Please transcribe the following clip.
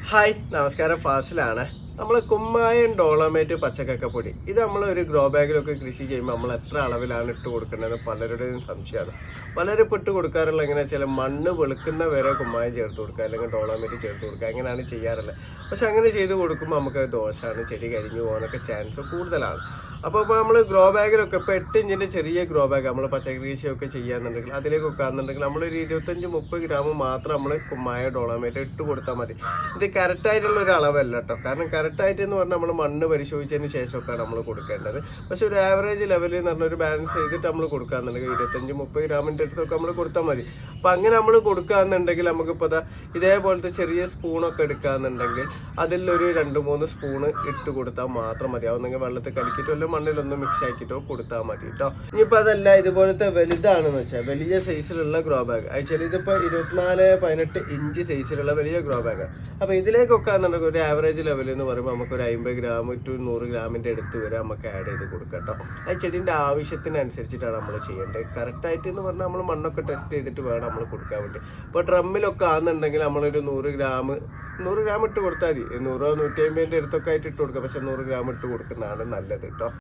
Hi നമസ്കാരം, ഫാസിലാണ്. നമ്മൾ കുമ്മായം ഡോളമേറ്റ് പച്ചക്കക്കപ്പൊടി ഇത് നമ്മൾ ഒരു ഗ്രോ ബാഗിലൊക്കെ കൃഷി ചെയ്യുമ്പോൾ നമ്മൾ എത്ര അളവിലാണ് ഇട്ട് കൊടുക്കേണ്ടത് പലരുടെയും സംശയമാണ്. പലരും ഇപ്പോൾ ഇട്ട് കൊടുക്കാറുള്ള എങ്ങനെ വെച്ചാൽ മണ്ണ് വെളുക്കുന്ന വരെ കുമ്മായം ചേർത്ത് കൊടുക്കുക, അല്ലെങ്കിൽ ഡോളമേറ്റ് ചേർത്ത് കൊടുക്കുക, അങ്ങനെയാണ് ചെയ്യാറുള്ളത്. പക്ഷെ അങ്ങനെ ചെയ്ത് കൊടുക്കുമ്പോൾ നമുക്ക് ദോഷമാണ്, ചെടി കരിഞ്ഞു പോകാനൊക്കെ ചാൻസ് കൂടുതലാണ്. അപ്പോൾ നമ്മൾ ഗ്രോ ബാഗിലൊക്കെ ഇപ്പോൾ 8 ഇഞ്ചിൻ്റെ ചെറിയ ഗ്രോ ബാഗ് നമ്മൾ പച്ചക്കറി കൃഷിയൊക്കെ ചെയ്യാന്നുണ്ടെങ്കിൽ അതിലേക്കൊക്കെ ആണെന്നുണ്ടെങ്കിൽ നമ്മളൊരു 25-30 ഗ്രാം മാത്രം നമ്മൾ കുമ്മായ ഡോളമേറ്റ് ഇട്ട് കൊടുത്താൽ മതി. ഇത് കറക്റ്റായിട്ടുള്ള ഒരു അളവല്ല കേട്ടോ. കാരണം കറക്റ്റായിട്ട് എന്ന് പറഞ്ഞാൽ നമ്മൾ മണ്ണ് പരിശോധിച്ചതിന് ശേഷമൊക്കെയാണ് നമ്മൾ കൊടുക്കേണ്ടത്. പക്ഷെ ഒരു ആവറേജ് ലെവലിൽ എന്ന് പറഞ്ഞാൽ ഒരു ബാലൻസ് ചെയ്തിട്ട് നമ്മൾ കൊടുക്കുകയെന്നുണ്ടെങ്കിൽ 25-30 ഗ്രാമിൻ്റെ അടുത്തൊക്കെ നമ്മൾ കൊടുത്താൽ മതി. അപ്പോൾ അങ്ങനെ നമ്മൾ കൊടുക്കുകയെന്നുണ്ടെങ്കിൽ നമുക്കിപ്പോൾ ഇതേപോലത്തെ ചെറിയ സ്പൂണൊക്കെ എടുക്കുകയെന്നുണ്ടെങ്കിൽ അതിലൊരു 2-3 സ്പൂണ് ഇട്ട് കൊടുത്താൽ മാത്രം മതി. അതൊന്നെങ്കിൽ വെള്ളത്തിൽ കലക്കിയിട്ടോ അല്ലെങ്കിൽ മണ്ണിലൊന്നും മിക്സ് ആക്കിയിട്ടോ കൊടുത്താൽ മതി കേട്ടോ. ഇനിയിപ്പോൾ അതല്ല, ഇതുപോലത്തെ വലുതാണെന്ന് വെച്ചാൽ വലിയ സൈസിലുള്ള ഗ്രോ ബാഗ് അയച്ചാൽ ഇതിപ്പോൾ 24-18 ഇഞ്ച് സൈസിലുള്ള വലിയ ഗ്രോ ബാഗ്. അപ്പോൾ ഇതിലേക്കൊക്കെ എന്നുണ്ടെങ്കിൽ ഒരു ആവറേജ് ലെവൽ എന്ന് പറയുമ്പോൾ നമുക്കൊരു 50 ഗ്രാം ടു 100 ഗ്രാമിൻ്റെ അടുത്ത് വരെ നമുക്ക് ആഡ് ചെയ്ത് കൊടുക്കാം കേട്ടോ. ആ ചെടീൻ്റെ ആവശ്യത്തിനനുസരിച്ചിട്ടാണ് നമ്മൾ ചെയ്യേണ്ടത്. കറക്റ്റായിട്ട് എന്ന് പറഞ്ഞാൽ നമ്മൾ മണ്ണൊക്കെ ടെസ്റ്റ് ചെയ്തിട്ട് വേണം നമ്മൾ കൊടുക്കാൻ വേണ്ടി. ഇപ്പോൾ ഡ്രമ്മിലൊക്കെ ആണെന്നുണ്ടെങ്കിൽ നമ്മളൊരു 100 ഗ്രാം ഇട്ട് കൊടുത്താൽ മതി. 100-150 അടുത്തൊക്കെ ആയിട്ട് ഇട്ട് കൊടുക്കുക. പക്ഷെ 100 ഗ്രാം ഇട്ട് കൊടുക്കുന്നതാണ് നല്ലത് കേട്ടോ.